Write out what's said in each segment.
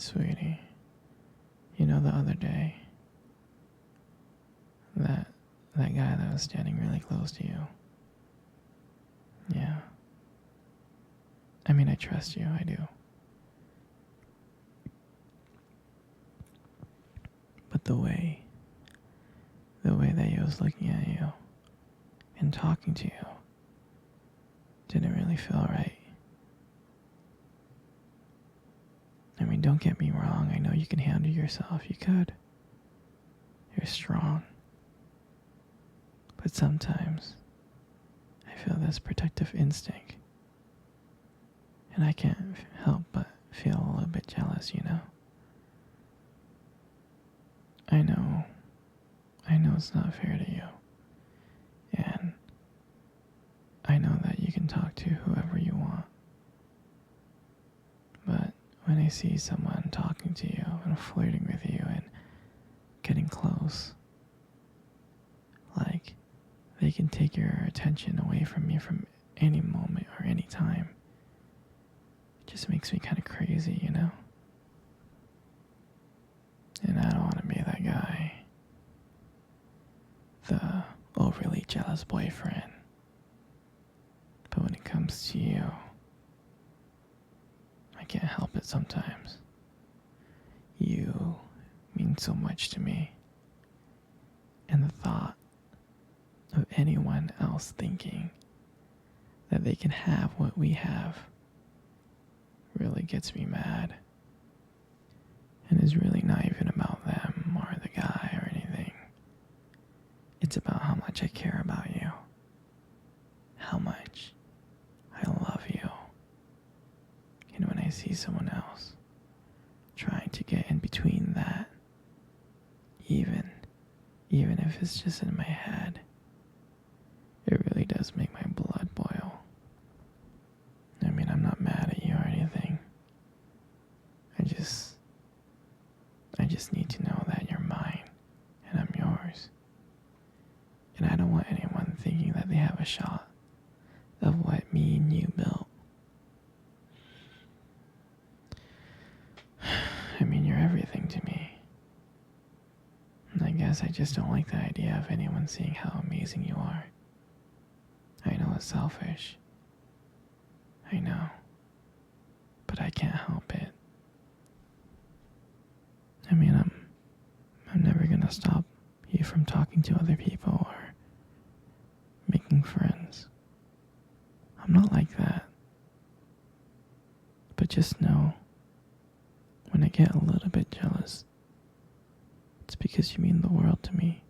Sweetie, you know the other day, that guy that was standing really close to you. Yeah. I mean, I trust you, I do. But the way that he was looking at you and talking to you didn't really feel right. I mean, don't get me wrong, I know you can handle yourself, you could. You're strong. But sometimes, I feel this protective instinct. And I can't help but feel a little bit jealous, you know? I know it's not fair to you. And I know that you can talk to whoever you want. But when I see someone talking to you and flirting with you and getting close, like they can take your attention away from you from any moment or any time, it just makes me kind of crazy, you know? And I don't want to be that guy. The overly jealous boyfriend. But when it comes to you, I can't help it sometimes. You mean so much to me. And the thought of anyone else thinking that they can have what we have really gets me mad. And is really not even about them or the guy or anything. It's about how much I care about you. How much I love you. And when I see someone else trying to get in between that, even if it's just in my head, it really does make my blood boil. I mean, I'm not mad at you or anything. I just need to know that you're mine and I'm yours. And I don't want anyone thinking that they have a shot of what me and you built. I mean, you're everything to me. And I guess I just don't like the idea of anyone seeing how amazing you are. I know it's selfish. I know. But I can't help it. I mean, I'm never gonna stop you from talking to other people or making friends. I'm not like that. But just know, when I get a little bit jealous, it's because you mean the world to me.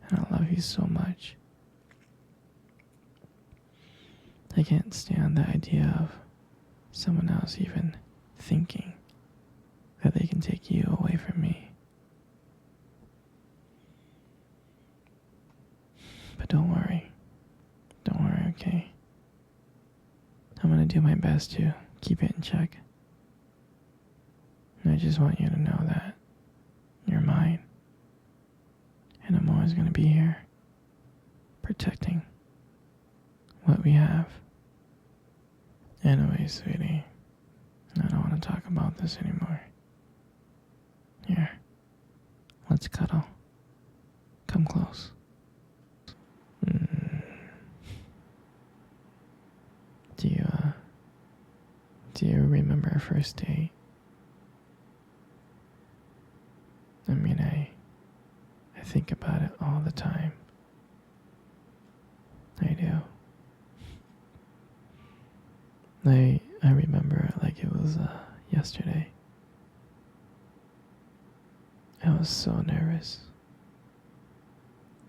And I love you so much. I can't stand the idea of someone else even thinking that they can take you away from me. But don't worry, okay? I'm gonna do my best to keep it in check. And I just want you to know that you're mine. And I'm always gonna be here, protecting what we have. Anyway, sweetie, I don't want to talk about this anymore. Here, let's cuddle. Come close. Do you remember our first date? I mean, I think about it all the time. I do. I remember it like it was yesterday. I was so nervous.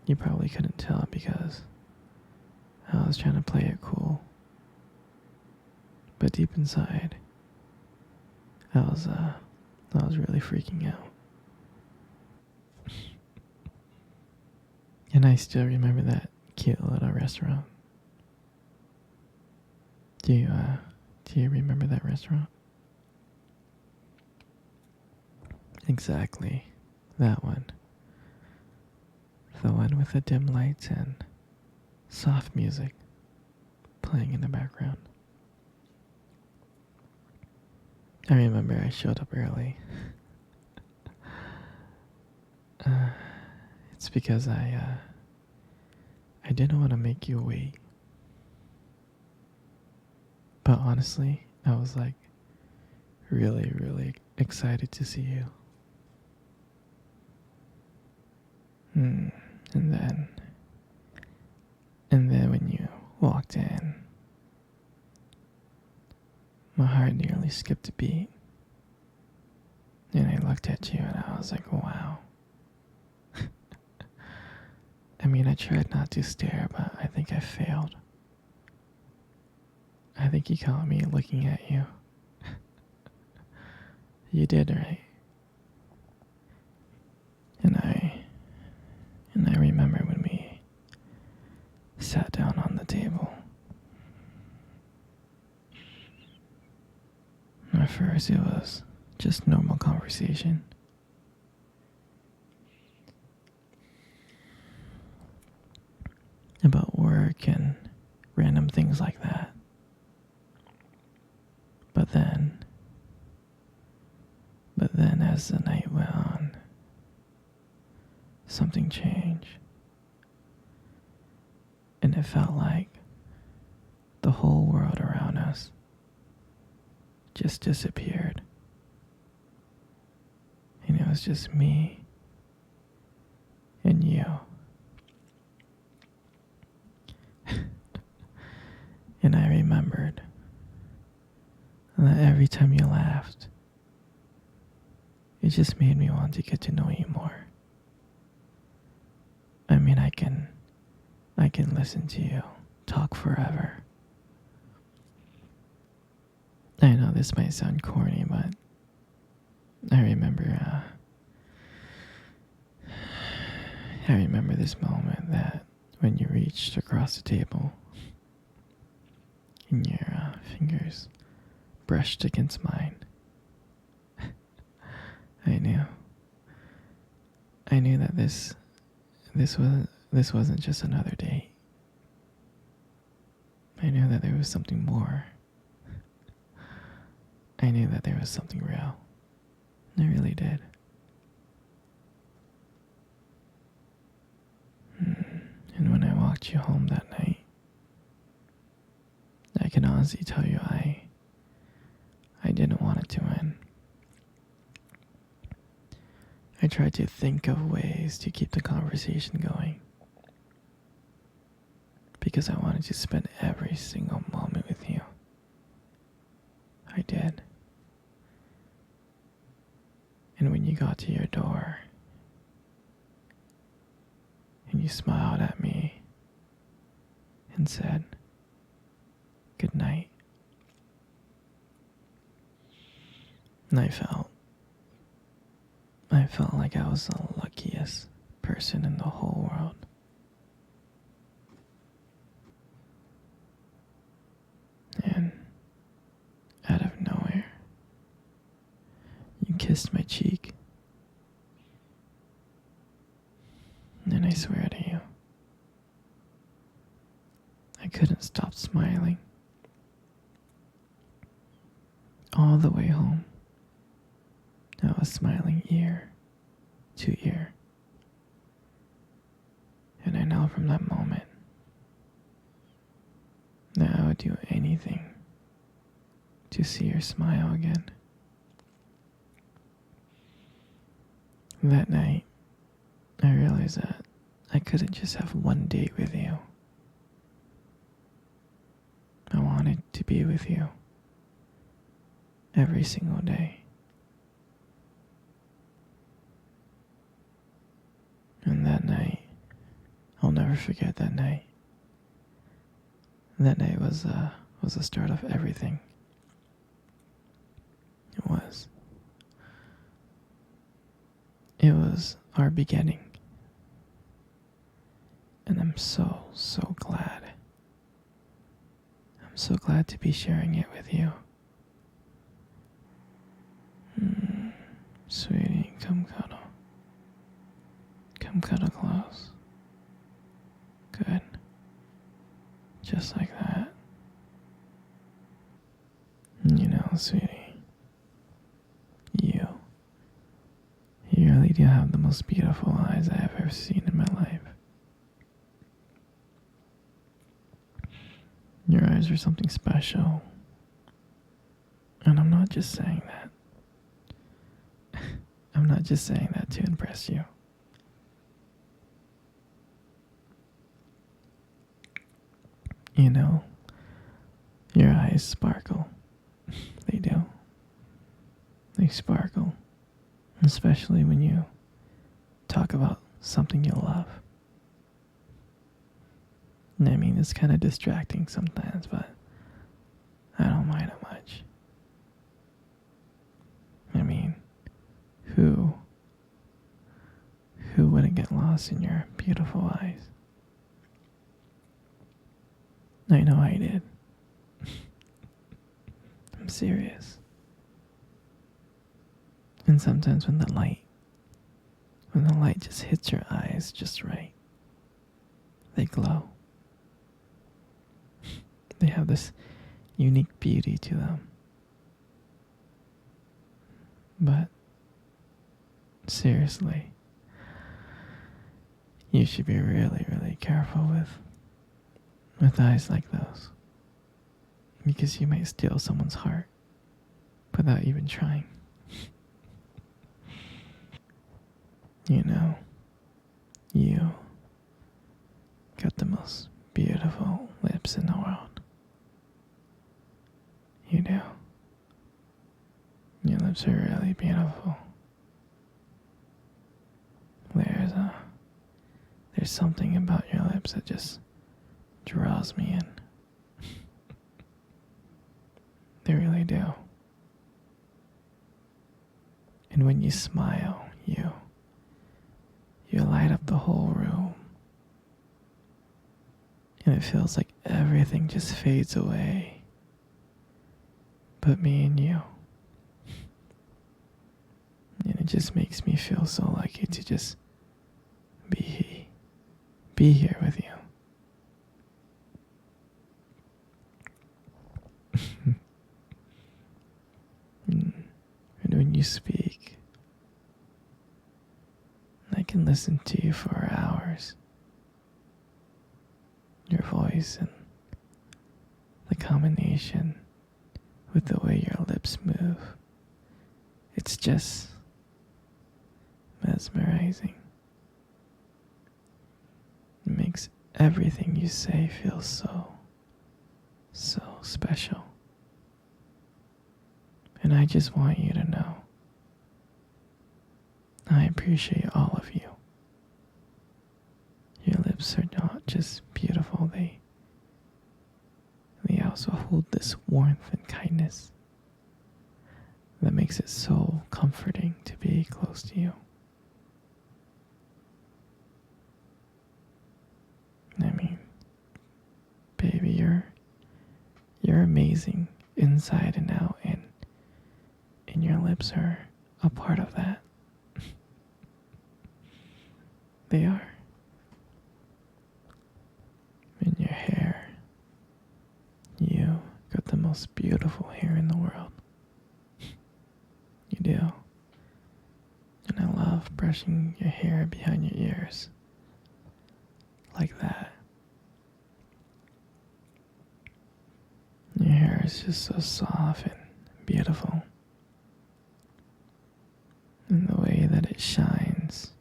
You probably couldn't tell because I was trying to play it cool. But deep inside, I was really freaking out. And I still remember that cute little restaurant. Do you remember that restaurant? Exactly, that one. The one with the dim lights and soft music playing in the background. I remember I showed up early. Uh, it's because I didn't want to make you wait. But honestly, I was like really, really excited to see you. Hmm. And then, when you walked in, my heart nearly skipped a beat. And I looked at you and I was like, wow. I mean, I tried not to stare, but I think I failed. I think you caught me looking at you. You did, right? And I remember when we sat down on the table. At first, it was just normal conversation. About work and random things like that. But then as the night went on, something changed. And it felt like the whole world around us just disappeared. And it was just me and you. And I remembered that every time you laughed, it just made me want to get to know you more. I mean, I can listen to you talk forever. I know this might sound corny, but I remember this moment that when you reached across the table and your fingers brushed against mine. I knew that this wasn't just another date. I knew that there was something more. I knew that there was something real. I really did. And when I walked you home that night, I can honestly tell you I didn't want it to end. I tried to think of ways to keep the conversation going. Because I wanted to spend every single moment with you. I did. And when you got to your door, and you smiled at me and said, good night. And I felt like I was the luckiest person in the whole world. And out of nowhere, you kissed my cheek. And I swear to you, I couldn't stop smiling. All the way home, I was smiling ear to ear. And I know from that moment that I would do anything to see your smile again. That night, I realized that I couldn't just have one date with you. I wanted to be with you every single day. And that night, I'll never forget that night. That night was the start of everything. It was our beginning. And I'm so glad. I'm so glad to be sharing it with you. Sweetie, come cuddle. Come cuddle close. Good. Just like that. You know, sweetie, You have the most beautiful eyes I have ever seen in my life. Your eyes are something special. And I'm not just saying that. I'm not just saying that to impress you. You know, your eyes sparkle. They do. They sparkle. Especially when you talk about something you love. And I mean, it's kind of distracting sometimes, but I don't mind it much. I mean, who wouldn't get lost in your beautiful eyes? I know I did. I'm serious. And sometimes when the light just hits your eyes just right, they glow. They have this unique beauty to them. But seriously, you should be really, really careful with eyes like those. Because you might steal someone's heart without even trying. You know, you got the most beautiful lips in the world. You do. Your lips are really beautiful. There's something about your lips that just draws me in. They really do. And when you smile, you light up the whole room. And it feels like everything just fades away. But me and you. And it just makes me feel so lucky to just be here with you. And when you speak, I can listen to you for hours. Your voice and the combination with the way your lips move. It's just mesmerizing. It makes everything you say feel so special. And I just want you to know I appreciate all of you. Your lips are not just beautiful, they also hold this warmth and kindness that makes it so comforting to be close to you. I mean, baby, you're amazing inside and out, and your lips are a part of that. They are. And your hair, you got the most beautiful hair in the world. You do. And I love brushing your hair behind your ears. Like that. Your hair is just so soft and beautiful. And the way that it shines.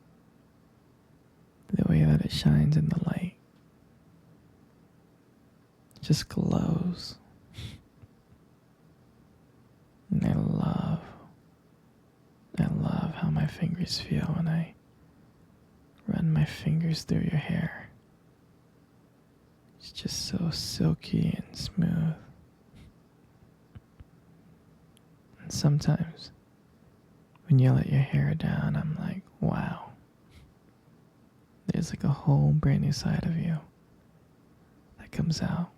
The way that it shines in the light. It just glows. And I love how my fingers feel when I run my fingers through your hair. It's just so silky and smooth. And sometimes when you let your hair down, I'm like, wow. There's like a whole brand new side of you that comes out.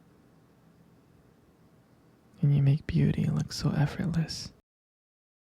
And you make beauty look so effortless.